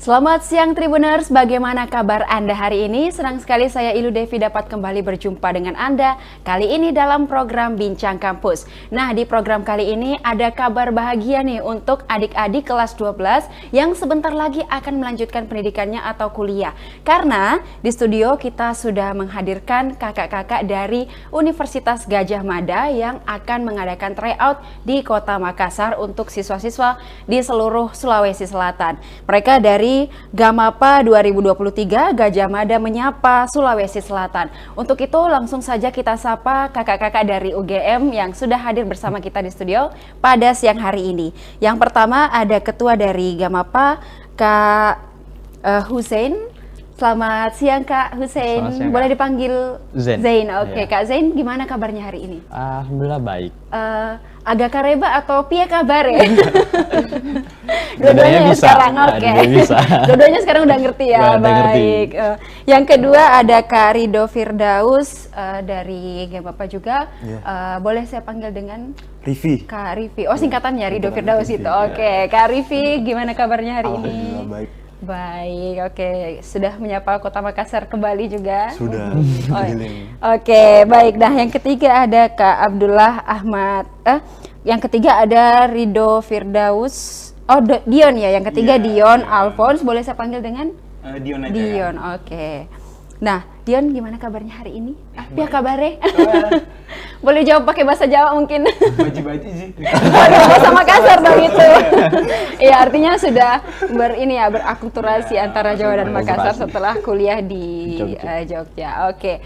Selamat siang Tribuners, bagaimana kabar Anda hari ini? Senang sekali saya Ilu Devi dapat kembali berjumpa dengan Anda kali ini dalam program Bincang Kampus. Nah, di program kali ini ada kabar bahagia nih untuk adik-adik kelas 12 yang sebentar lagi akan melanjutkan pendidikannya atau kuliah. Karena di studio kita sudah menghadirkan kakak-kakak dari Universitas Gadjah Mada yang akan mengadakan tryout di Kota Makassar untuk siswa-siswa di seluruh Sulawesi Selatan. Mereka dari Gamapa 2023 Gadjah Mada menyapa Sulawesi Selatan. Untuk itu langsung saja kita sapa kakak-kakak dari UGM yang sudah hadir bersama kita di studio pada siang hari ini. Yang pertama ada ketua dari Gamapa, Kak Hussein. Selamat siang Kak Hussein. Siang, boleh dipanggil Zain. Oke, Kak Zain, gimana kabarnya hari ini? Alhamdulillah baik. Agak kareba atau piye kabar ya? Dua-duanya bisa. Sekarang oke. Dua-duanya sekarang udah ngerti ya. Baik. Yang kedua ada Kak Rido Firdaus dari Gamapa juga. Boleh saya panggil dengan Rivi. Kak Rivi. Oh, singkatannya Rido Firdaus itu. Oke, Kak Rivi, gimana kabarnya hari ini? Alhamdulillah baik. Baik, oke. Sudah menyapa Kota Makassar kembali juga? Sudah. Oke, baik. Nah, yang ketiga ada Kak Abdullah Ahmad. Yang ketiga ada Rido Firdaus. Oh, Dion ya. Yang ketiga Dion Alphonse. Boleh saya panggil dengan? Dion aja. Dion, oke. Nah, Dion gimana kabarnya hari ini? Apa kabarnya? Boleh jawab pakai bahasa Jawa mungkin? Baji-baji sih. Bahasa Makassar dong itu. Iya, artinya sudah berakulturasi antara Jawa dan Makassar setelah kuliah di Jogja. Oke.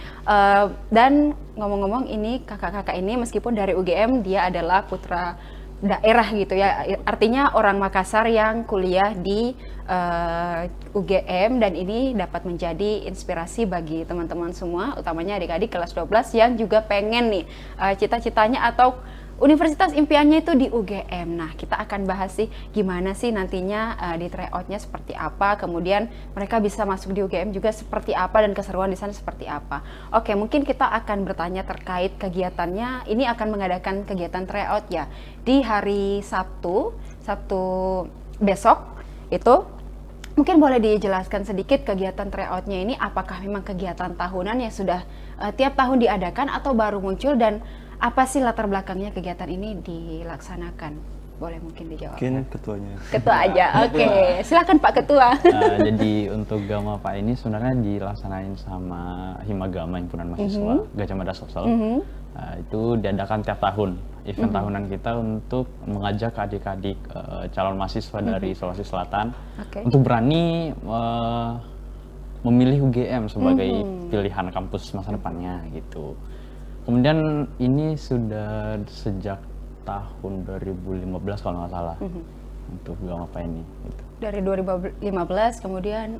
Dan ngomong-ngomong ini kakak-kakak ini meskipun dari UGM dia adalah putra daerah gitu ya. Artinya orang Makassar yang kuliah di UGM dan ini dapat menjadi inspirasi bagi teman-teman semua, utamanya adik-adik kelas 12 yang juga pengen nih cita-citanya atau universitas impiannya itu di UGM. Nah, kita akan bahas sih gimana sih nantinya di tryoutnya seperti apa, kemudian mereka bisa masuk di UGM juga seperti apa dan keseruan di sana seperti apa. Oke, mungkin kita akan bertanya terkait kegiatannya. Ini akan mengadakan kegiatan tryout ya di hari Sabtu besok itu. Mungkin boleh dijelaskan sedikit kegiatan tryoutnya ini, apakah memang kegiatan tahunan yang sudah tiap tahun diadakan atau baru muncul, dan apa sih latar belakangnya kegiatan ini dilaksanakan? Boleh mungkin dijawab. Mungkin ketuanya. Ketua aja, oke. Silakan Pak Ketua. Jadi untuk Gamapa ini sebenarnya dilaksanain sama Himagama Himpunan Mahasiswa Gadjah Mada Sopsel. Itu diadakan tiap tahun. Event tahunan kita untuk mengajak adik-adik calon mahasiswa dari Sulawesi Selatan untuk berani memilih UGM sebagai pilihan kampus masa depannya gitu. Kemudian ini sudah sejak tahun 2015 kalau nggak salah untuk Gamapa ini. Gitu. Dari 2015 kemudian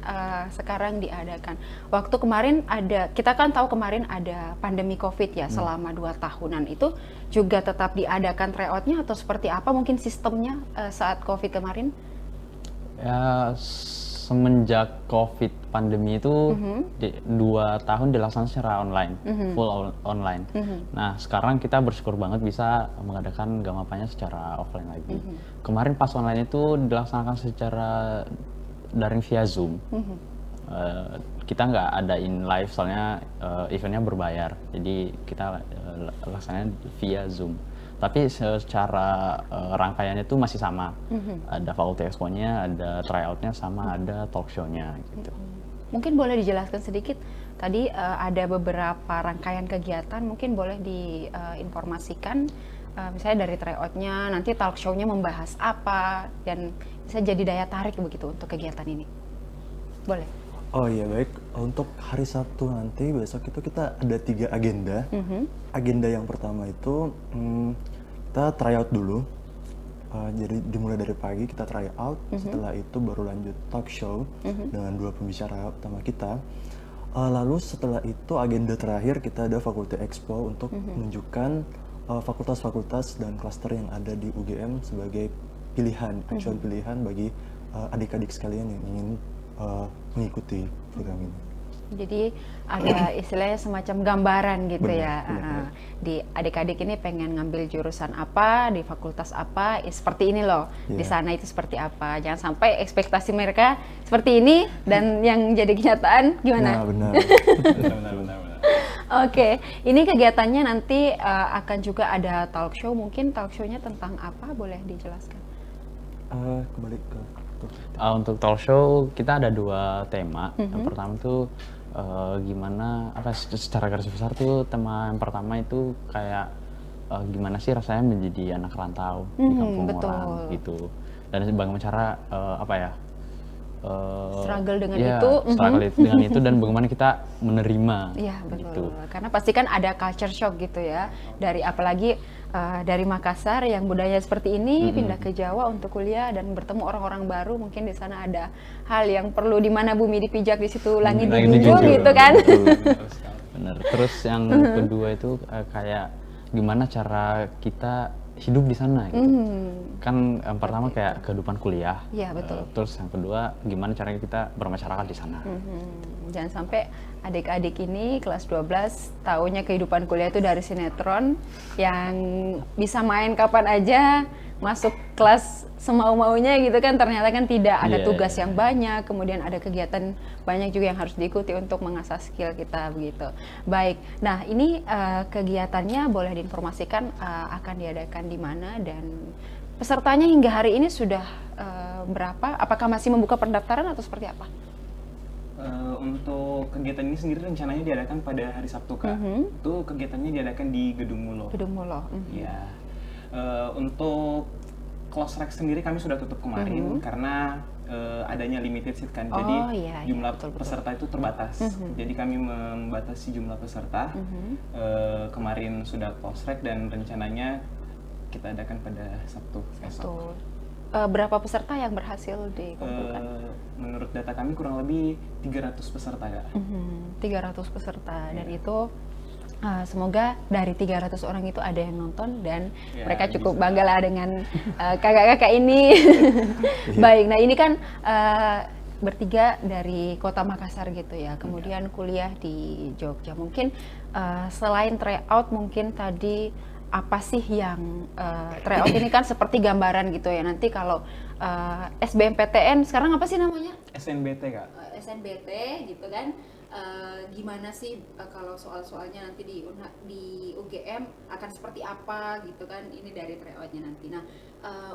sekarang diadakan. Waktu kemarin kita kan tahu kemarin ada pandemi COVID ya selama 2 tahunan, itu juga tetap diadakan tryoutnya atau seperti apa mungkin sistemnya saat COVID kemarin? Ya, semenjak COVID pandemi itu 2 tahun dilaksanakan secara online, full online. Nah, sekarang kita bersyukur banget bisa mengadakan Gamapanya secara offline lagi. Kemarin pas online itu dilaksanakan secara daring via Zoom. Kita nggak adain live soalnya eventnya berbayar, jadi kita laksanakan via Zoom. Tapi secara rangkaiannya itu masih sama. Ada faculty expo-nya, ada tryout-nya, sama ada talk show-nya gitu. Mungkin boleh dijelaskan sedikit, tadi ada beberapa rangkaian kegiatan, mungkin boleh diinformasikan misalnya dari tryout-nya, nanti talk show-nya membahas apa, dan bisa jadi daya tarik begitu untuk kegiatan ini. Boleh? Oh iya, baik. Untuk hari Sabtu nanti, besok itu kita ada 3 agenda. Agenda yang pertama itu kita tryout dulu. Jadi dimulai dari pagi kita tryout, setelah itu baru lanjut talk show dengan 2 pembicara utama kita. Lalu setelah itu agenda terakhir kita ada Faculty Expo untuk menunjukkan fakultas-fakultas dan klaster yang ada di UGM sebagai pilihan, actual pilihan bagi adik-adik sekalian yang ingin mengikuti program ini. Jadi ada istilahnya semacam gambaran gitu Benar, ya. benar. Di adik-adik ini pengen ngambil jurusan apa, di fakultas apa, seperti ini loh. Di Iya. sana itu seperti apa. Jangan sampai ekspektasi mereka seperti ini dan yang jadi kenyataan gimana? Nah, benar. Benar. Oke, ini kegiatannya nanti akan juga ada talk show. Mungkin talk show-nya tentang apa? Boleh dijelaskan? Kembali ke Untuk talk show kita ada 2 tema. Yang pertama tuh gimana secara garis besar tuh tema yang pertama itu kayak gimana sih rasanya menjadi anak rantau di kampung betul. orang gitu. Dan bagaimana cara Struggle dengan ya, itu. struggle dengan itu dan bagaimana kita menerima Iya betul. gitu. Karena pasti kan ada culture shock gitu ya. Dari apalagi dari Makassar yang budaya seperti ini pindah ke Jawa untuk kuliah dan bertemu orang-orang baru. Mungkin di sana ada hal yang perlu di mana bumi dipijak di situ langit Langit dijunjung dijunjung. gitu kan. Bener. Terus yang kedua itu kayak gimana cara kita hidup di sana gitu. Kan yang pertama kayak kehidupan kuliah. Iya, betul. Terus yang kedua gimana caranya kita bermasyarakat di sana. Jangan sampai adik-adik ini kelas 12 taunya kehidupan kuliah itu dari sinetron yang bisa main kapan aja, masuk kelas semau-maunya gitu kan, ternyata kan tidak ada Iya, tugas iya. yang banyak, kemudian ada kegiatan banyak juga yang harus diikuti untuk mengasah skill kita begitu. Baik, nah ini kegiatannya boleh diinformasikan akan diadakan di mana dan pesertanya hingga hari ini sudah berapa? Apakah masih membuka pendaftaran atau seperti apa? Untuk kegiatan ini sendiri rencananya diadakan pada hari Sabtu, Kak. Itu kegiatannya diadakan di Gedung Mulo. Gedung Mulo. Ya. Untuk close rack sendiri kami sudah tutup kemarin karena adanya limited seat kan. Oh, Jadi iya, iya, jumlah betul. peserta itu terbatas. Jadi kami membatasi jumlah peserta. Kemarin sudah close rack dan rencananya kita adakan pada Sabtu esok. Betul. Berapa peserta yang berhasil dikumpulkan? Menurut data kami kurang lebih 300 peserta, Kak. 300 peserta dan itu semoga dari 300 orang itu ada yang nonton dan Ya, mereka cukup bisa. bangga lah dengan kakak-kakak ini. Baik, nah ini kan bertiga dari kota Makassar gitu ya, kemudian kuliah di Jogja. Mungkin selain tryout mungkin tadi apa sih yang tryout ini kan seperti gambaran gitu ya, nanti kalau SBMPTN sekarang apa sih namanya? SNBT, Kak. SNBT gitu kan, gimana sih kalau soal-soalnya nanti di UGM akan seperti apa gitu kan, ini dari tryoutnya nanti. Nah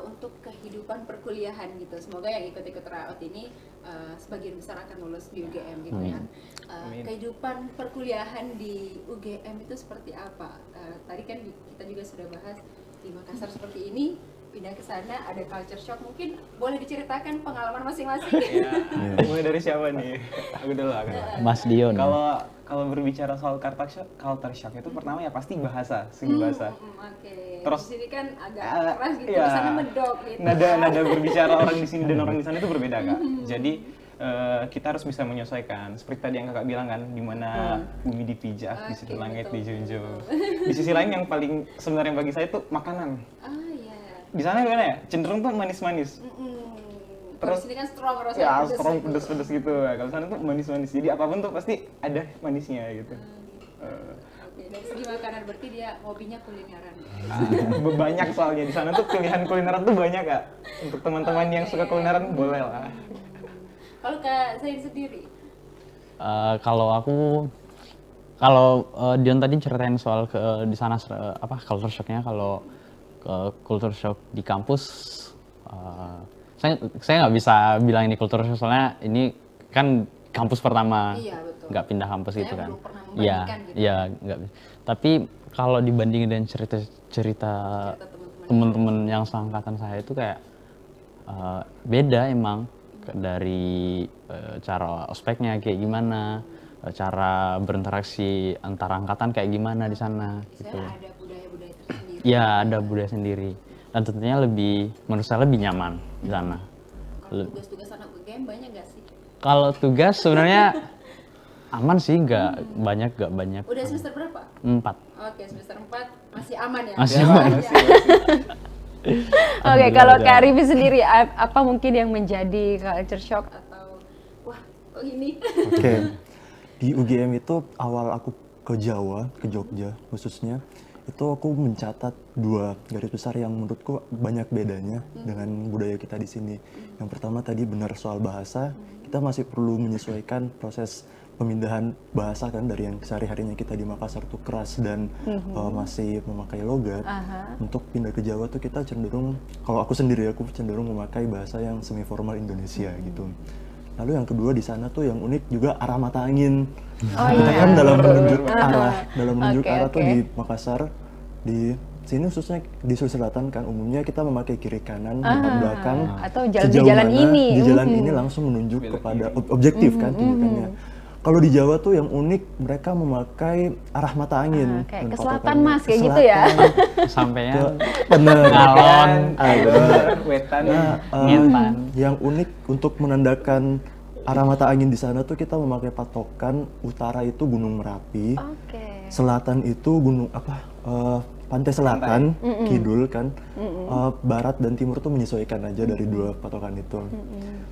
untuk kehidupan perkuliahan gitu, semoga yang ikut-ikut tryout ini sebagian besar akan lulus di UGM gitu kan. Amin. Kehidupan perkuliahan di UGM itu seperti apa? Tadi kan kita juga sudah bahas di Makassar seperti ini, pindah ke sana ada culture shock, mungkin boleh diceritakan pengalaman masing-masing. Ya, mulai dari siapa nih? Aku dulu. Mas Dion. Kalau berbicara soal culture shock itu pertama ya pasti bahasa, segi bahasa. Oke. Terus, Di sini kan agak keras gitu, iya. di sana medok gitu. Nada berbicara orang di sini dan orang di sana itu berbeda, Kak. Jadi kita harus bisa menyesuaikan. Seperti tadi yang Kakak bilang kan, di mana bumi dipijak, di situ Oke, langit betul, dijunjung. Di sisi lain yang paling sebenarnya bagi saya itu makanan. Ah iya. Di sana gimana ya? Cenderung tuh manis-manis. Terus di sini kan strong rasanya. Ya, pedes strong gitu. pedes-pedes gitu. Kalau sana tuh manis-manis. Jadi apapun tuh pasti ada manisnya gitu. Oke, dari segi makanan berarti dia hobinya kulineran. Banyak soalnya di sana tuh pilihan kulineran tuh banyak, Kak. Untuk teman-teman yang suka kulineran boleh lah. Kalau Kak Zain sendiri? Kalau Dion tadi ceritain soal di sana culture shocknya, kalau culture shock di kampus, saya nggak bisa bilang ini culture shock soalnya ini kan kampus pertama, Iya, betul. nggak pindah kampus Saya gitu kan. belum pernah Iya, membandingkan gitu. iya nggak. Tapi kalau dibandingin dengan cerita teman-teman yang seangkatan saya itu kayak beda emang dari cara ospeknya kayak gimana, cara berinteraksi antara angkatan kayak gimana di sana gitu. Saya ada budaya-budaya tersendiri. Ya ada budaya sendiri dan tentunya menurut saya lebih nyaman di sana. Kalau tugas-tugas anak UGM banyak nggak sih? Kalau tugas sebenarnya aman sih, nggak banyak. Udah semester berapa? 4. Oke, semester 4 masih aman ya? Masih Ya, aman. ya. Oke, kalau Kak Rivi sendiri apa mungkin yang menjadi culture shock atau wah kok gini? Oke. Di UGM itu awal aku ke Jawa, ke Jogja khususnya, itu aku mencatat 2 garis besar yang menurutku banyak bedanya dengan budaya kita di sini. Yang pertama tadi benar soal bahasa, kita masih perlu menyesuaikan proses pemindahan bahasa kan dari yang sehari-harinya kita di Makassar tuh keras dan masih memakai logat. Untuk pindah ke Jawa tuh kita cenderung, kalau aku sendiri aku cenderung memakai bahasa yang semi formal Indonesia gitu. Lalu yang kedua di sana tuh yang unik juga arah mata angin. Kita kan dalam menunjuk arah, tuh di Makassar, di sini khususnya di Sulawesi Selatan kan umumnya kita memakai kiri kanan, depan belakang, atau di jalan ini. Di jalan ini langsung menunjuk kepada objektif kan tunjukannya. Kalau di Jawa tuh yang unik mereka memakai arah mata angin. Kayak ke selatan mas, kayak gitu ya. Sampean Bener. Ngalon, Wetan, ngetan. Yang unik untuk menandakan arah mata angin di sana tuh kita memakai patokan utara itu Gunung Merapi, selatan itu Pantai Selatan, kidul kan, barat dan timur tuh menyesuaikan aja dari 2 patokan itu.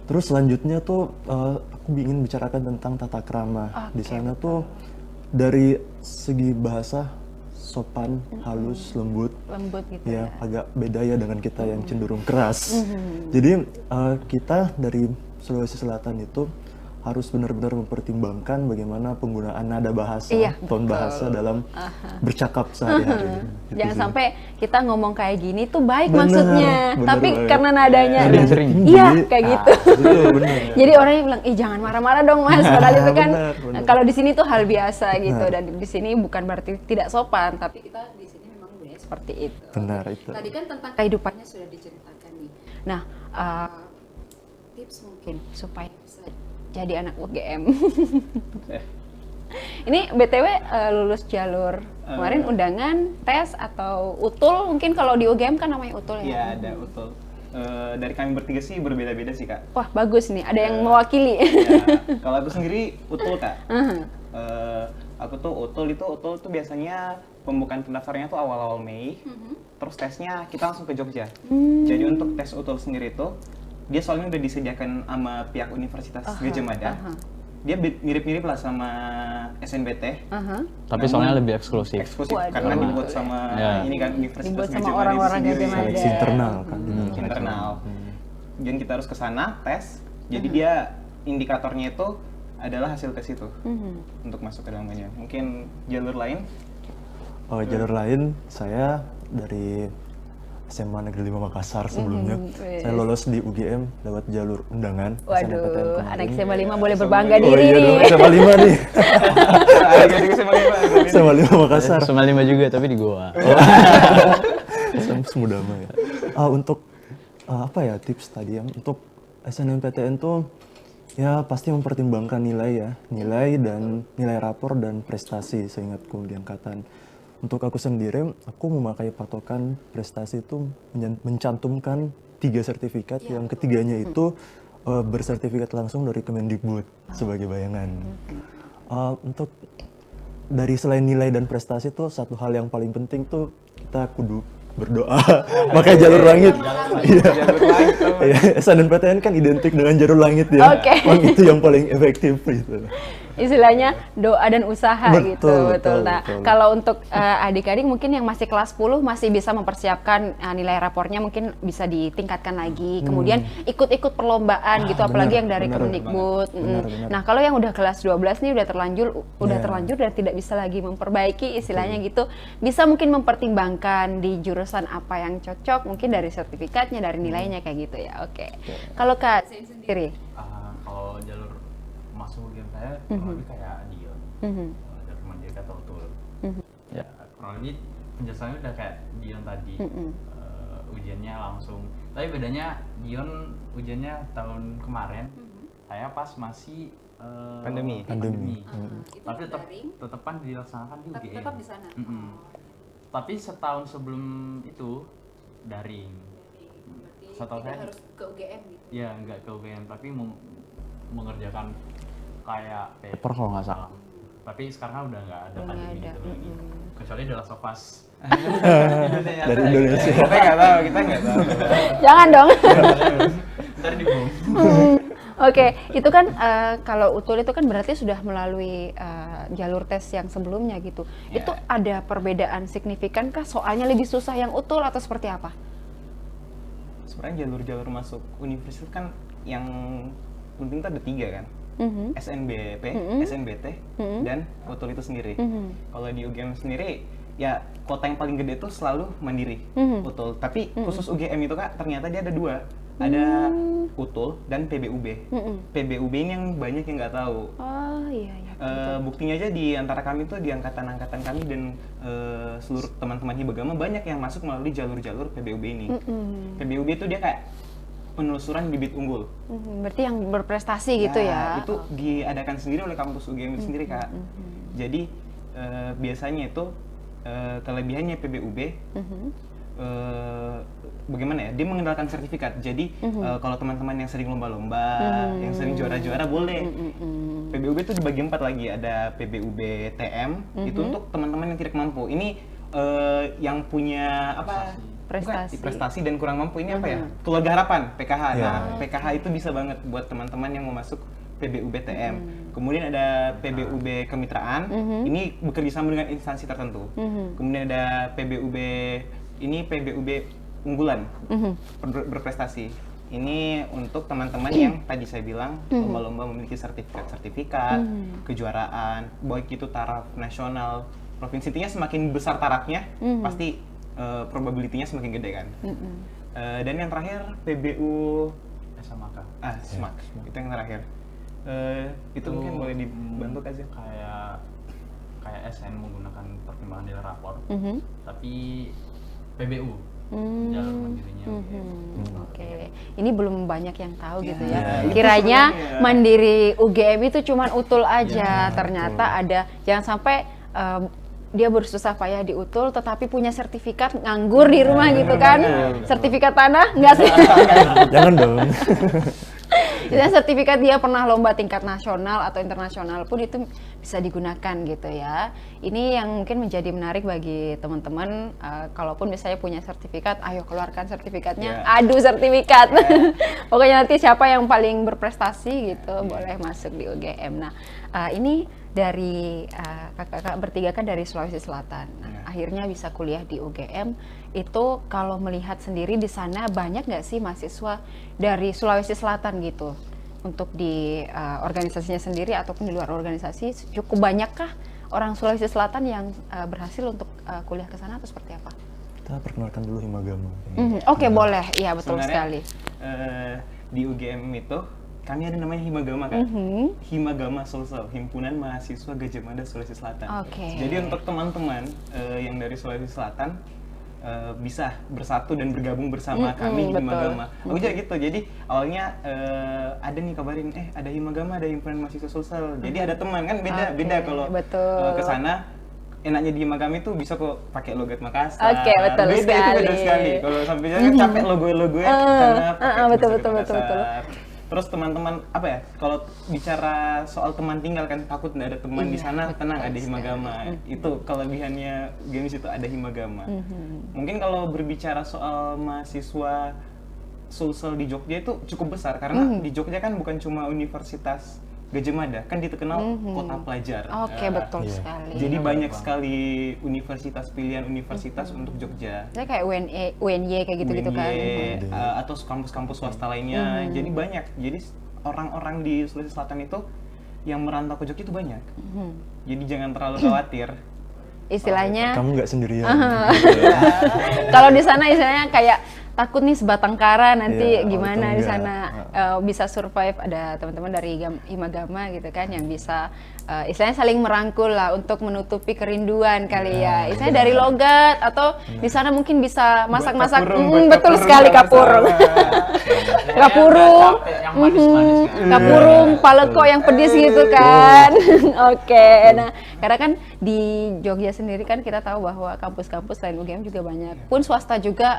Terus selanjutnya tuh aku ingin bicarakan tentang tata krama. Di sana tuh dari segi bahasa sopan, halus, lembut gitu ya. Agak beda ya dengan kita yang cenderung keras. Jadi kita dari Sulawesi Selatan itu harus benar-benar mempertimbangkan bagaimana penggunaan nada bahasa, ton bahasa dalam bercakap sehari-hari. Jangan sampai kita ngomong kayak gini tuh baik maksudnya, tapi banget. karena nadanya sering. kayak gitu. Jadi orangnya bilang, jangan marah-marah dong mas, padahal itu kan kalau di sini tuh hal biasa gitu, dan di sini bukan berarti tidak sopan, tapi kita di sini memang budaya seperti itu. Benar itu. Tadi kan tentang kehidupannya sudah diceritakan nih. Nah, tips mungkin supaya bisa jadi anak UGM. Ini BTW lulus jalur kemarin undangan, tes atau utul, mungkin kalau di UGM kan namanya utul ya? Iya, ada utul. Dari kami bertiga sih berbeda-beda sih kak. Wah bagus nih, ada yang mewakili. Ya, kalau aku sendiri utul kak. Aku tuh utul tuh biasanya pembukaan pendaftarannya tuh awal-awal Mei. Terus tesnya kita langsung ke Jogja. Jadi untuk tes utul sendiri tuh dia soalnya udah disediakan sama pihak Universitas Gadjah Mada. Dia mirip-mirip lah sama SNBT. Tapi soalnya lebih eksklusif. Karena dibuat sama ini kan Universitas Gadjah Mada Gadjah Mada sendiri. Seleksi internal kan. Internal. Dan kita harus ke sana tes. Jadi dia indikatornya itu adalah hasil tes itu untuk masuk ke dalamnya. Mungkin jalur lain? Jalur lain saya dari SMA Negeri 5 Makassar sebelumnya. Saya lolos di UGM lewat jalur undangan. Waduh, anak SMA 5 boleh berbangga diri nih. SMA 5 nih. SMA 5. SMA 5 Makassar. SMA 5 juga tapi di Goa. Semudah mah ya. Untuk apa ya tips tadi ya? Untuk SNMPTN tuh ya pasti mempertimbangkan nilai dan nilai rapor dan prestasi seingatku di angkatan. Untuk aku sendiri, aku memakai patokan prestasi itu mencantumkan 3 sertifikat, yang ketiganya itu bersertifikat langsung dari Kemendikbud sebagai bayangan. Untuk dari selain nilai dan prestasi itu satu hal yang paling penting tuh kita kudu berdoa, pakai jalur langit. SNMPTN kan identik dengan jalur langit ya. Memang itu yang paling efektif gitu. Istilahnya doa dan usaha betul. Nah, kalau untuk adik-adik mungkin yang masih kelas 10 masih bisa mempersiapkan nilai rapornya mungkin bisa ditingkatkan lagi. Kemudian ikut-ikut perlombaan gitu, apalagi yang dari Kemendikbud. Nah, kalau yang udah kelas 12 nih udah terlanjur dan tidak bisa lagi memperbaiki istilahnya gitu, bisa mungkin mempertimbangkan di jurusan apa yang cocok, mungkin dari sertifikatnya, dari nilainya kayak gitu ya. Kalau Kak Zain sendiri? Kalau jalur masuk UGM saya kurang lebih kayak Dion, jalur mandiri atau utul. Ya kurang lebih penjelasannya udah kayak Dion tadi. Ujiannya langsung, tapi bedanya Dion ujiannya tahun kemarin, saya pas masih pandemi. Tapi tetepan dilaksanakan di UGM. Tetap di sana. Tapi setahun sebelum itu daring. Setahu saya harus ke UGM gitu. Ya nggak ke UGM, tapi mengerjakan kayak paper kalau nggak salah. Tapi sekarang udah nggak ada pandemi gitu lagi. Kecuali The Last of Us. Dari Indonesia. Kita nggak tahu. Jangan dong. Ntar dibom. Oke, itu kan kalau UTUL itu kan berarti sudah melalui jalur tes yang sebelumnya gitu. Ya. Itu ada perbedaan signifikan kah? Soalnya lebih susah yang UTUL atau seperti apa? Sebenarnya jalur-jalur masuk universitas kan yang penting tuh ada 3 kan. SNBP, SNBT, dan UTUL itu sendiri. Kalau di UGM sendiri, ya kota yang paling gede itu selalu mandiri, UTUL. Tapi khusus UGM itu Kak, ternyata dia ada 2. Ada UTUL dan PBUB. PBUB ini yang banyak yang nggak tahu. Oh iya. Buktinya aja di antara kami tuh, di angkatan-angkatan kami dan seluruh teman-teman Hibagama banyak yang masuk melalui jalur-jalur PBUB ini. PBUB itu dia kayak penelusuran bibit unggul. Berarti yang berprestasi gitu ya? Itu diadakan sendiri oleh kampus UGM itu sendiri Kak. Jadi biasanya itu kelebihannya PBUB bagaimana ya? Dia mengenalkan sertifikat. Jadi kalau teman-teman yang sering lomba-lomba, yang sering juara-juara boleh. PBUB itu dibagi 4 lagi. Ada PBUB TM, itu untuk teman-teman yang tidak mampu. Ini yang punya apa? Prestasi dan kurang mampu. Ini apa ya? Keluarga Harapan, PKH. Nah, PKH itu bisa banget buat teman-teman yang mau masuk PBUB TM. Kemudian ada PBUB Kemitraan, ini bekerja sama dengan instansi tertentu. Kemudian ada PBUB, ini PBUB Unggulan, berprestasi. Ini untuk teman-teman yang tadi saya bilang lomba-lomba memiliki sertifikat, kejuaraan, baik itu taraf nasional, provinsi. Intinya semakin besar tarafnya, pasti probability-nya semakin gede kan. Dan yang terakhir PBU SMAK. SMAK. Itu yang terakhir. Itu mungkin boleh dibantu aja. Kayak SN menggunakan pertimbangan nilai rapor, tapi PBU jalur mandirinya. Oke, ini belum banyak yang tahu gitu ya. itu Kiranya sebenarnya. mandiri UGM itu cuman UTUL aja. Ternyata ada, jangan sampai dia bersusah payah di UTUL tetapi punya sertifikat nganggur di rumah gitu kan. Sertifikat tanah enggak sih? Jangan dong. Dan sertifikat dia pernah lomba tingkat nasional atau internasional pun itu bisa digunakan gitu ya. Ini yang mungkin menjadi menarik bagi teman-teman, kalaupun misalnya punya sertifikat, ayo keluarkan sertifikatnya, adu sertifikat. Pokoknya nanti siapa yang paling berprestasi gitu boleh masuk di UGM. Nah, ini dari kakak-kakak bertiga kan dari Sulawesi Selatan. Nah, akhirnya bisa kuliah di UGM. Itu kalau melihat sendiri di sana banyak nggak sih mahasiswa dari Sulawesi Selatan gitu untuk di organisasinya sendiri ataupun di luar organisasi, cukup banyakkah orang Sulawesi Selatan yang berhasil untuk kuliah ke sana atau seperti apa? Kita perkenalkan dulu Himagama. Oke, boleh. Iya, betul Sebenarnya, sekali. Di UGM itu kami ada namanya Himagama kan. Himagama Sulsel, Himpunan Mahasiswa Gajah Mada Sulawesi Selatan. Jadi untuk teman-teman yang dari Sulawesi Selatan bisa bersatu dan bergabung bersama kami di Himagama. Aku juga gitu. Jadi awalnya ada nih kabarin, ada Himagama, ada Himpunan Mahasiswa Sulsel. Jadi ada teman kan beda kalau ke sana. Enaknya di Himagama itu bisa kok pakai logat Makassar. Oke, betul beda, sekali. Itu beda sekali. Kalau sampai sana capek logo-logonya sana pakai betul. Makassar. Terus teman-teman apa ya? Kalau bicara soal teman tinggal kan takut nggak ada teman di sana, tenang ada Himagama. Itu kelebihannya games itu ada Himagama. Mungkin kalau berbicara soal mahasiswa Sulsel di Jogja itu cukup besar karena di Jogja kan bukan cuma Universitas Gajah Mada, kan terkenal kota pelajar. Oke, betul sekali. Jadi banyak sekali universitas, pilihan universitas untuk Jogja. Saya kayak UNY kayak gitu-gitu kan. Atau kampus-kampus swasta lainnya. Jadi banyak. Jadi orang-orang di Sulawesi Selatan itu yang merantau ke Jogja itu banyak. Jadi jangan terlalu khawatir. Istilahnya Kamu nggak sendirian. kalau di sana istilahnya kayak takut nih sebatang kara nanti Iya, gimana di auto sana bisa survive. Ada teman-teman dari Himagama gitu kan yang bisa istilahnya saling merangkul lah untuk menutupi kerinduan kali ya. Istilahnya dari logat atau di sana mungkin bisa masak-masak. Betul sekali kapurung. Kapurung, yang manis-manis kan. kapurung, paleko yang pedis gitu kan. Oke, nah karena kan di Jogja sendiri kan kita tahu bahwa kampus-kampus selain UGM juga banyak, pun swasta juga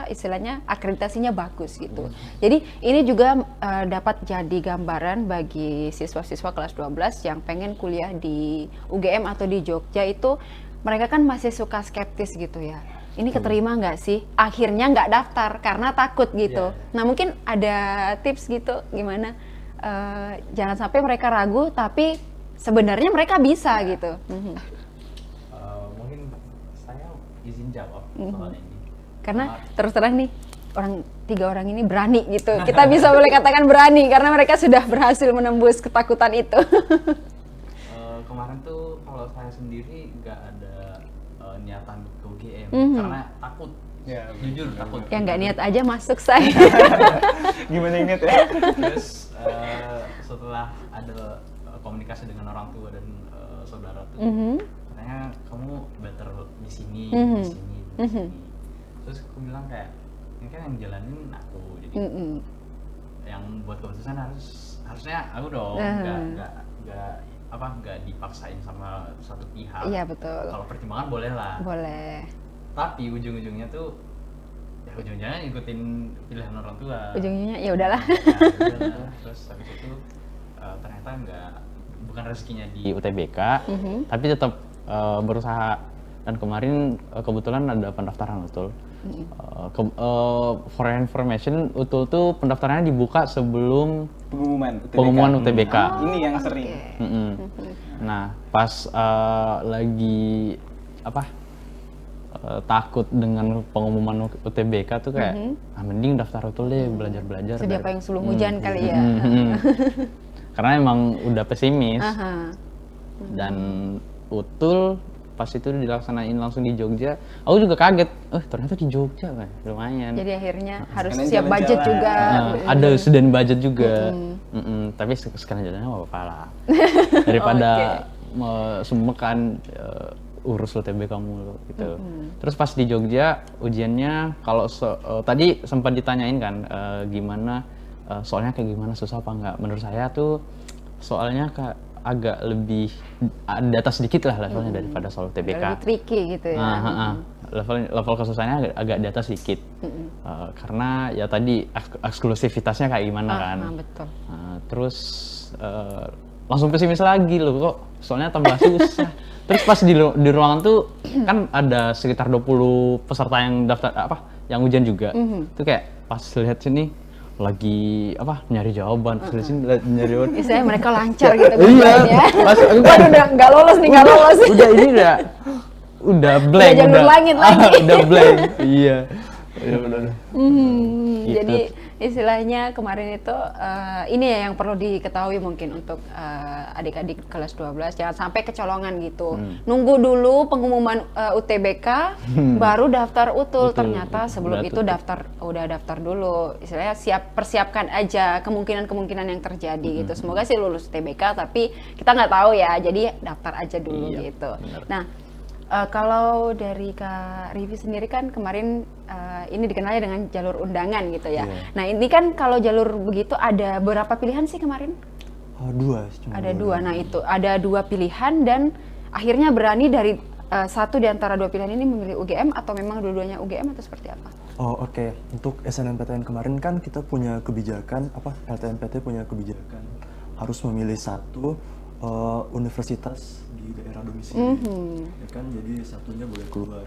istilahnya akreditasinya bagus gitu. Jadi ini juga dapat jadi gambaran bagi siswa-siswa kelas 12 yang pengen kuliah di UGM atau di Jogja itu, mereka kan masih suka skeptis gitu ya. ini keterima nggak sih? Akhirnya nggak daftar karena takut gitu. Nah mungkin ada tips gitu gimana? Jangan sampai mereka ragu, tapi sebenarnya mereka bisa gitu. Mungkin saya izin jawab soal ini. Karena terus terang nih, tiga orang ini berani gitu. Kita bisa boleh katakan berani karena mereka sudah berhasil menembus ketakutan itu. Kemarin tuh kalau saya sendiri nggak ada niatan ke UGM karena takut. Ya, Jujur takut. Yang nggak niat aja masuk saya. Gimana inget ya? Terus setelah ada komunikasi dengan orang tua dan saudara tuh, katanya kamu better di sini, di sini, di sini. Terus aku bilang kayak, ini kan yang jalanin aku, jadi yang buat keputusan harusnya aku dong, nggak dipaksain sama satu pihak. Iya betul. Kalau pertimbangan boleh lah. Boleh. Tapi ujung-ujungnya tuh, ya ujung-ujungnya ikutin pilihan orang tua. Ujung-ujungnya ya udahlah. Terus habis itu ternyata bukan rezekinya di UTBK, tapi tetap berusaha. Dan kemarin kebetulan ada pendaftaran UTUL. For information, UTUL tuh pendaftarannya dibuka sebelum pengumuman UTBK. Ini yang sering. Nah, pas lagi takut dengan pengumuman UTBK tuh kayak mending daftar UTUL deh, belajar-belajar. Sedia payung sebelum hujan kali ya. Karena emang udah pesimis. Dan UTUL pas itu dilaksanain langsung di Jogja, aku juga kaget. Ternyata di Jogja kan, lumayan. Jadi akhirnya harus Sekalian siap budget jalan-jalan. juga. Ada student budget juga. Tapi sekarang jalannya nggak apa-apa lah. Daripada semekan urus UTBK mulu gitu. Terus pas di Jogja ujiannya, kalau tadi sempat ditanyain kan gimana soalnya kayak gimana, susah apa enggak? Menurut saya tuh soalnya agak lebih di atas sedikit lah levelnya daripada soal UTBK. Lebih tricky gitu ya. Level kesusahannya agak di atas sedikit. Karena ya tadi eksklusivitasnya kayak gimana kan. Betul. Terus langsung pesimis lagi loh, kok soalnya tambah susah. Terus pas di ruangan tuh kan ada sekitar 20 peserta yang daftar yang ujian juga. Tuh kayak pas lihat sini lagi nyari jawaban, terus nyari jawaban. Istilahnya mereka lancar gitu Iya, ya. pas aku Kan udah nggak lolos nih, nggak lolos. udah ini udah blank, Udah jalur langit lagi. Udah blank. Iya. Benar. Gitu. Jadi istilahnya kemarin itu ini ya yang perlu diketahui mungkin untuk adik-adik kelas 12, jangan sampai kecolongan gitu. Nunggu dulu pengumuman UTBK baru daftar UTUL. Ternyata sebelum itu udah daftar dulu. Istilahnya persiapkan aja kemungkinan-kemungkinan yang terjadi gitu. Semoga sih lulus UTBK, tapi kita nggak tahu ya. Jadi daftar aja dulu gitu. Bener. Nah, kalau dari Kak Rivi sendiri kan kemarin ini dikenalnya dengan jalur undangan gitu ya. Nah ini kan kalau jalur begitu ada berapa pilihan sih kemarin? Dua. Ada dua. Nah itu ada 2 pilihan dan akhirnya berani dari satu di antara 2 pilihan ini memilih UGM atau memang dua-duanya UGM atau seperti apa? Oke. Untuk SNMPTN kemarin kan kita punya kebijakan LTMPT punya kebijakan harus memilih satu universitas di daerah domisili, ya kan, jadi satunya boleh keluar.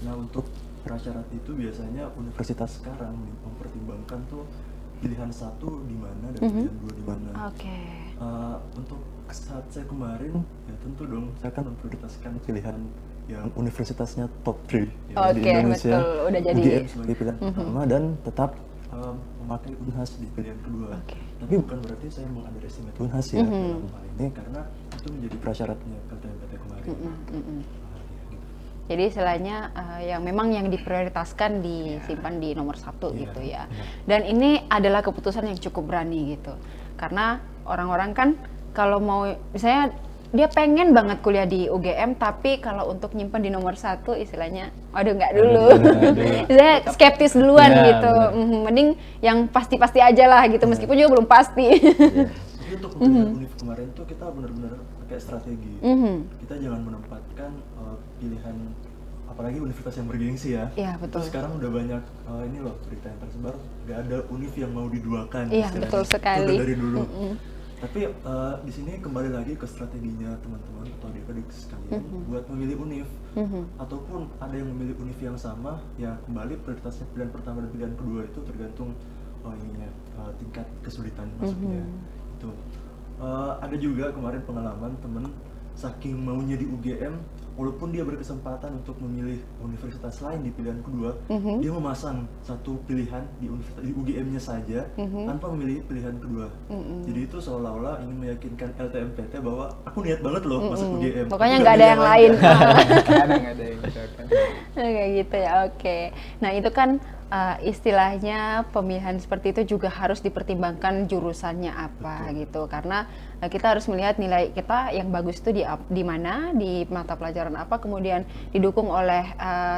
Nah untuk prasyarat itu biasanya universitas sekarang mempertimbangkan tuh pilihan satu di mana dan pilihan 2 di mana. Untuk saat saya kemarin ya tentu dong saya akan memprioritaskan pilihan yang universitasnya top 3 ya, di Indonesia. Betul. Udah jadi UGM sebagai pilihan pertama dan tetap memakai Unhas di pilihan kedua. Tapi bukan berarti saya mengunderestimate Unhas ya dalam hal ini, karena itu menjadi prasyaratnya LTMPT kemarin. Jadi istilahnya yang memang yang diprioritaskan disimpan di nomor 1 gitu ya. Dan ini adalah keputusan yang cukup berani gitu. Karena orang-orang kan kalau mau misalnya dia pengen banget kuliah di UGM, tapi kalau untuk nyimpen di nomor 1 istilahnya, waduh nggak dulu. Istilahnya skeptis duluan gitu. Mending yang pasti-pasti aja lah gitu, meskipun juga belum pasti. Jadi untuk pilihan univ kemarin tuh kita benar-benar pakai strategi. Kita jangan menempatkan pilihan, apalagi universitas yang bergengsi ya. Iya betul. Terus sekarang udah banyak ini loh berita yang tersebar, nggak ada univ yang mau diduakan. Iya betul sekali. Itu udah dari dulu. Tapi di sini kembali lagi ke strateginya teman-teman atau adik-adik sekalian buat memilih univ. Ataupun ada yang memilih univ yang sama, ya kembali prioritasnya pilihan pertama dan pilihan kedua itu tergantung tingkat kesulitan masuknya. Itu ada juga kemarin pengalaman temen saking maunya di UGM, walaupun dia berkesempatan untuk memilih universitas lain di pilihan kedua, dia memasang satu pilihan di UGM-nya saja tanpa memilih pilihan kedua. Jadi itu seolah-olah ingin meyakinkan LTMPT bahwa aku niat banget loh masuk UGM. Pokoknya nggak ada yang lain. Nggak ada yang misalkan. Kayak gitu ya, oke. Nah itu kan istilahnya pemilihan seperti itu juga harus dipertimbangkan jurusannya apa gitu, karena kita harus melihat nilai kita yang bagus itu di mana, di mata pelajaran apa, kemudian didukung oleh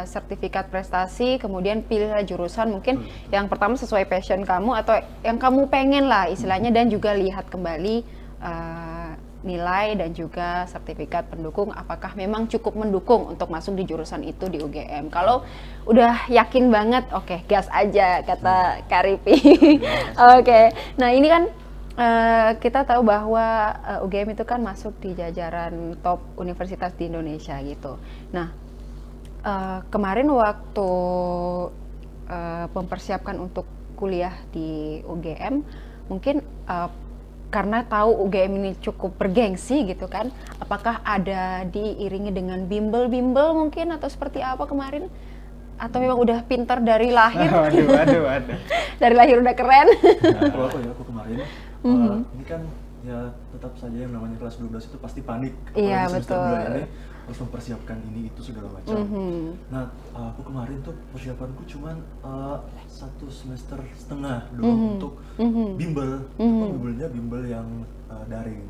sertifikat prestasi, kemudian pilihlah jurusan mungkin yang pertama sesuai passion kamu atau yang kamu pengen lah istilahnya, dan juga lihat kembali nilai dan juga sertifikat pendukung apakah memang cukup mendukung untuk masuk di jurusan itu di UGM. Kalau udah yakin banget, oke, gas aja kata Karipi. Oke. Nah, ini kan kita tahu bahwa UGM itu kan masuk di jajaran top universitas di Indonesia gitu. Nah, kemarin waktu mempersiapkan untuk kuliah di UGM, mungkin karena tahu UGM ini cukup bergengsi gitu kan, apakah ada diiringi dengan bimbel-bimbel mungkin atau seperti apa kemarin? Atau memang udah pintar dari lahir? Waduh. Dari lahir udah keren? Kalau aku kemarin, ini kan ya tetap saja yang namanya kelas 12 itu pasti panik. Iya, semester betul. 2 ini harus mempersiapkan ini itu segala macam. Nah, aku kemarin tuh persiapanku cuman 1 semester setengah doang untuk bimbel. Bimbelnya bimbel yang daring,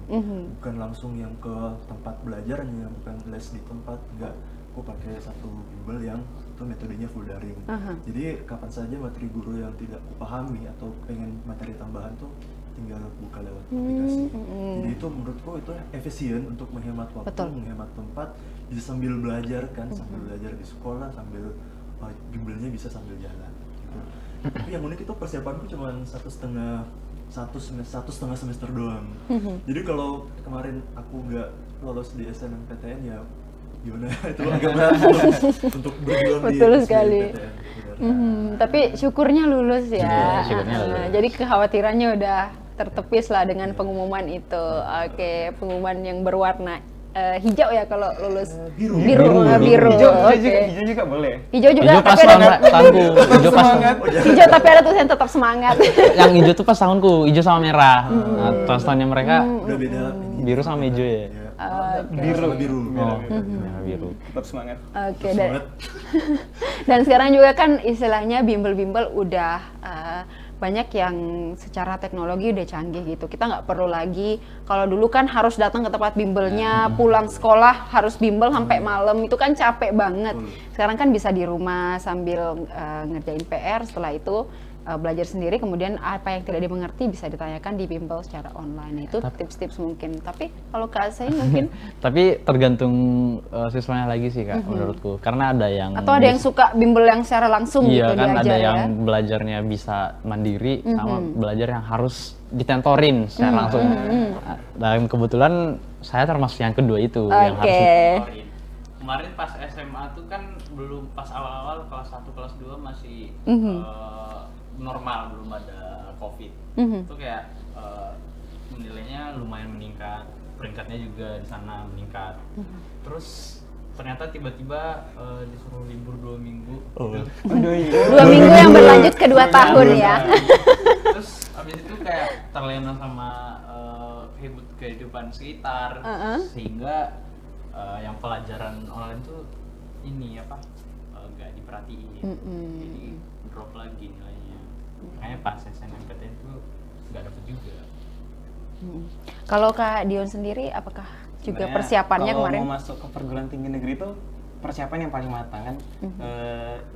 bukan langsung yang ke tempat belajarnya, bukan les di tempat, enggak. Aku pakai satu bimbel yang itu metodenya full daring. Jadi kapan saja materi guru yang tidak aku pahami atau pengen materi tambahan tuh tinggal buka lewat aplikasi. Jadi itu menurutku itu efisien untuk menghemat waktu, menghemat tempat, bisa sambil belajar kan, sambil belajar di sekolah, sambil bimbelnya bisa sambil jalan. Gitu. Tapi yang unik itu persiapanku cuma satu setengah semester doang. Jadi kalau kemarin aku nggak lolos di SNMPTN ya gimana, itu agak berat untuk berjuang di SNMPTN. Tapi syukurnya lulus ya. Syukurnya lulus. Jadi kekhawatirannya udah tertepis lah dengan pengumuman itu. Oke, pengumuman yang berwarna hijau ya kalau lulus. Biru. Hijau juga boleh. Hijau juga, Hijau pas tapi ada tahunku. Hijau pas hijau tapi ada tulisan tetap semangat. Yang hijau tuh pas tahunku, hijau sama merah. Nah, tahunnya mereka Udah beda biru sama hijau ya. Biru. Biru. Tetap semangat. Oke, dan sekarang juga kan istilahnya bimbel-bimbel udah banyak yang secara teknologi udah canggih gitu. Kita nggak perlu lagi, kalau dulu kan harus datang ke tempat bimbelnya, pulang sekolah harus bimbel sampai malam, itu kan capek banget. Sekarang kan bisa di rumah sambil ngerjain PR, setelah itu belajar sendiri, kemudian apa yang tidak dimengerti bisa ditanyakan di bimbel secara online. Itu tips-tips mungkin. Tapi kalau Kak saya mungkin tapi tergantung siswanya lagi sih Kak, menurutku. Karena ada yang atau ada yang suka bimbel yang secara langsung iya, gitu kan diajar ada ya. yang belajarnya bisa mandiri sama belajar yang harus ditentorin secara langsung. Dan kebetulan saya termasuk yang kedua itu yang harus ditentorin. Kemarin pas SMA tuh kan belum, pas awal-awal kelas 1 kelas 2 masih normal, belum ada COVID. Itu kayak nilainya lumayan meningkat, peringkatnya juga di sana meningkat. Terus ternyata tiba-tiba disuruh libur 2 minggu. 2 minggu yang berlanjut ke 2 tahun ya. Terus abis itu kayak terlena sama kehidupan sekitar, sehingga yang pelajaran online tuh ini apa gak diperhatiin, jadi drop lagi nilainya. Makanya pas SNMPTN tuh gak dapet juga. Kalau Kak Dion sendiri, apakah juga Sebenarnya persiapannya kalau kemarin? mau masuk ke perguruan tinggi negeri itu persiapan yang paling matang kan.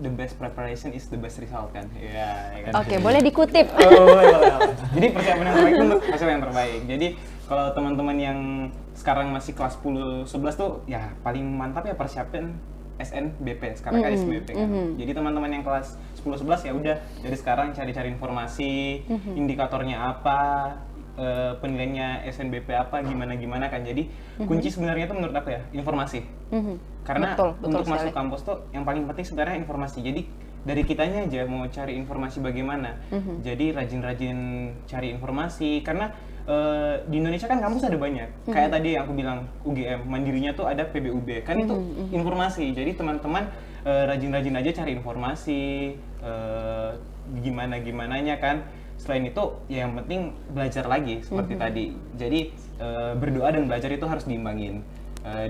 The best preparation is the best result kan. Ya kan. Oke, boleh dikutip. Boleh. Jadi persiapan yang terbaik itu hasil yang terbaik. Jadi kalau teman-teman yang sekarang masih kelas 10 11 tuh ya paling mantap ya persiapan SNBP, sekarang kan SNBP kan. Jadi teman-teman yang kelas 10 11 ya udah dari sekarang cari-cari informasi, indikatornya apa, penilaiannya SNBP apa gimana kan. Jadi kunci sebenarnya itu menurut aku ya informasi. Karena Betul untuk sekali. masuk kampus tuh yang paling penting sebenarnya informasi. Jadi dari kitanya aja mau cari informasi bagaimana. Jadi rajin-rajin cari informasi karena di Indonesia kan kampus ada banyak. Kayak tadi yang aku bilang UGM, mandirinya tuh ada PBUB. Kan itu informasi. Jadi teman-teman rajin-rajin aja cari informasi gimana-gimananya kan. Selain itu ya yang penting belajar lagi seperti tadi. Jadi berdoa dan belajar itu harus diimbangin.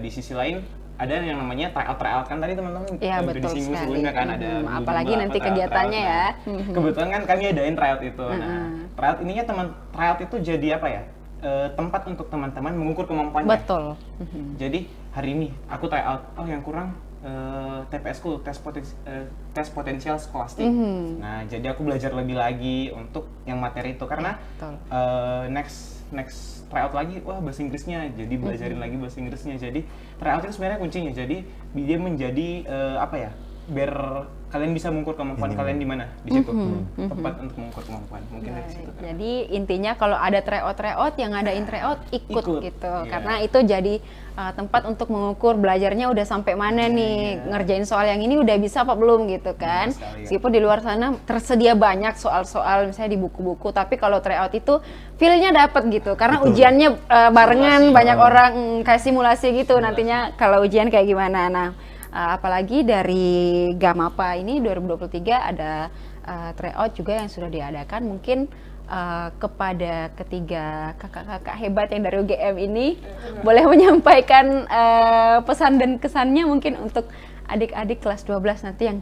Di sisi lain ada yang namanya tryout kan tadi teman-teman Iya, udah betul disinggung sekali. sebelumnya kan ada Apalagi lomba nanti apa, kegiatannya tryout. ya. Nah, kebetulan kan kami adain tryout itu. Nah, tryout ininya tryout itu jadi apa ya? Tempat untuk teman-teman mengukur kemampuannya. Betul. Jadi hari ini aku tryout, oh yang kurang TPS ku tes potensial skolastik. Nah, jadi aku belajar lebih lagi untuk yang materi itu karena Betul. next tryout lagi, wah bahasa Inggrisnya, jadi belajarin lagi bahasa Inggrisnya. Jadi tryout itu sebenarnya kuncinya. Jadi dia menjadi apa ya? Biar kalian bisa mengukur kemampuan kalian di mana di situ. Tempat untuk mengukur kemampuan. Mungkin dari situ. Kan. Jadi intinya kalau ada tryout yang ngadain tryout ikut gitu, iya. karena itu jadi tempat untuk mengukur belajarnya udah sampai mana nih, ngerjain soal yang ini udah bisa apa belum gitu kan. sekali, ya. Meskipun di luar sana tersedia banyak soal-soal misalnya di buku-buku, tapi kalau tryout itu feel-nya dapet gitu, karena ujiannya barengan banyak orang kayak simulasi gitu nantinya kalau ujian kayak gimana. Nah, apalagi dari Gamapa ini 2023 ada tryout juga yang sudah diadakan. Mungkin kepada ketiga kakak-kakak hebat yang dari UGM ini boleh menyampaikan pesan dan kesannya mungkin untuk adik-adik kelas 12 nanti yang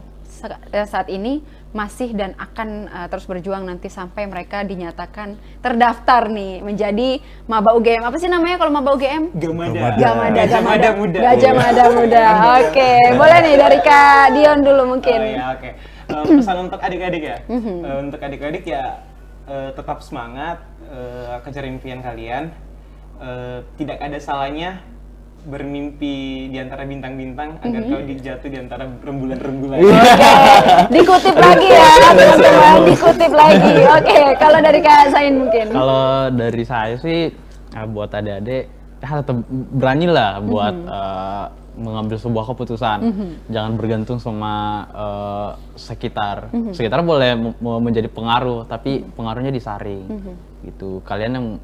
saat ini masih dan akan terus berjuang nanti sampai mereka dinyatakan terdaftar nih menjadi maba UGM. Apa sih namanya kalau maba UGM? Gamada muda. Gajah Mada Muda. Oke, boleh nih dari Kak Dion dulu mungkin. Oke. Pesan untuk adik-adik ya. Untuk adik-adik ya tetap semangat, kejar impian kalian. Tidak ada salahnya bermimpi di antara bintang-bintang agar kau jatuh di antara rembulan-rembulan. Oke, dikutip lagi ya teman-teman, dikutip lagi. Oke, kalau dari Kak Sain mungkin. Kalau dari saya sih buat adik-adik tetap beranilah buat mengambil sebuah keputusan. Jangan bergantung sama sekitar. Sekitar boleh menjadi pengaruh, tapi pengaruhnya disaring. Gitu. Kalian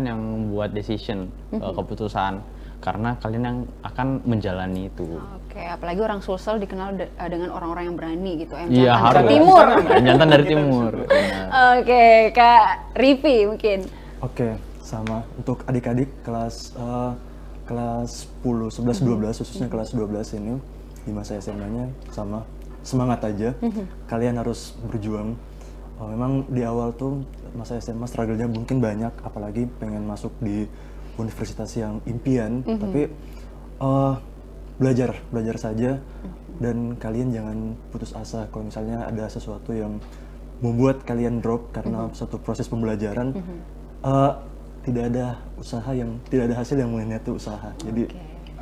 yang buat decision keputusan. Karena kalian yang akan menjalani itu. Oke, apalagi orang Sulsel dikenal dengan orang-orang yang berani gitu. Iya, Jantan harus. Timur. Jantan dari timur. Benar. Oke, Kak Rivi mungkin. Oke, sama untuk adik-adik kelas 10, 11, 12 khususnya kelas 12 ini di masa SMA-nya sama semangat aja. Kalian harus berjuang. Memang di awal tuh masa SMA struggle-nya mungkin banyak, apalagi pengen masuk di universitas yang impian, tapi belajar saja dan kalian jangan putus asa kalau misalnya ada sesuatu yang membuat kalian drop karena suatu proses pembelajaran. Tidak ada hasil yang mengkhianati usaha. Jadi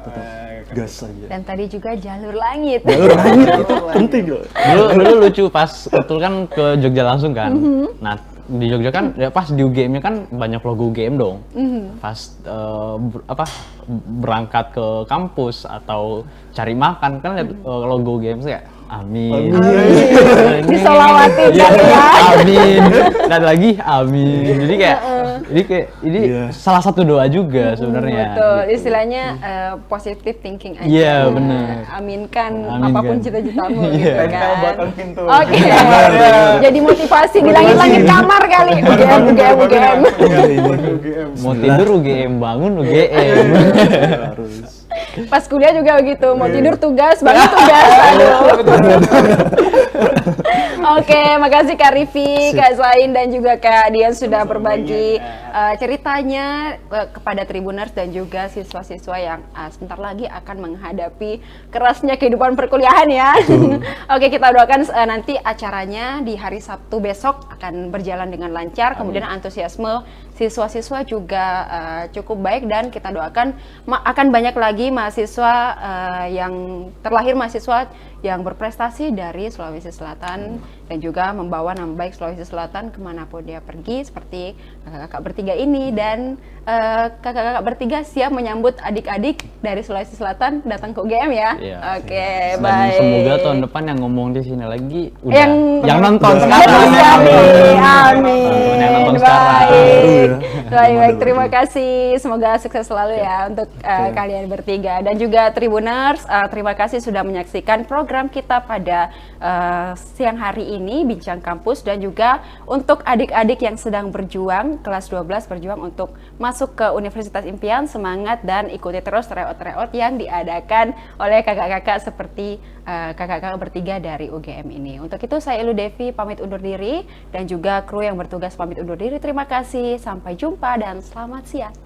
tetap gas saja. Dan tadi juga jalur langit. Jalur langit itu penting loh. Dulu lucu pas betul kan ke Jogja langsung kan. Nah, di Jogja kan ya pas di UGM-nya kan banyak logo UGM dong. Pas berangkat ke kampus atau cari makan kan lihat logo UGM sih kayak amin. Disolawatin Iya, kali ya. amin. Dan lagi amin. Jadi kayak ini salah satu doa juga sebenarnya. Betul, gitu. istilahnya positive thinking aja. Iya, benar. Aminkan Aminkan. apapun cita-citamu Iya. gitu kan. Buatan pintu. Oke. Jadi motivasi di langit-langit kamar kali. UGM. Mau tidur UGM, bangun UGM. Harus. Pas kuliah juga begitu, mau tidur tugas, bangun tugas. Aduh. Oke, makasih Kak Rivi, Kak Zain dan juga Kak Dian sudah berbagi ceritanya kepada Tribuners dan juga siswa-siswa yang sebentar lagi akan menghadapi kerasnya kehidupan perkuliahan ya. Oke, kita doakan nanti acaranya di hari Sabtu besok akan berjalan dengan lancar, kemudian antusiasme siswa-siswa juga cukup baik dan kita doakan akan banyak lagi mahasiswa yang terlahir mahasiswa yang berprestasi dari Sulawesi Selatan dan juga membawa nama baik Sulawesi Selatan kemanapun dia pergi, seperti kakak-kakak bertiga ini. Dan kakak-kakak bertiga siap menyambut adik-adik dari Sulawesi Selatan datang ke UGM ya. Iya. Oke, Dan baik. semoga tahun depan yang ngomong di sini lagi udah Yang nonton udah sekarang. siap nih. Amin. Teman-teman yang nonton sekarang. Baik. Baik, Baru. terima kasih. Semoga sukses selalu ya untuk kalian bertiga. Dan juga Tribuners, terima kasih sudah menyaksikan program kita pada siang hari ini, Bincang Kampus. Dan juga untuk adik-adik yang sedang berjuang, kelas 12 berjuang untuk masuk ke Universitas Impian, semangat dan ikuti terus tryout-tryout yang diadakan oleh kakak-kakak seperti kakak-kakak bertiga dari UGM ini. Untuk itu saya Ilu Devi pamit undur diri, dan juga kru yang bertugas pamit undur diri. Terima kasih, sampai jumpa dan selamat siang.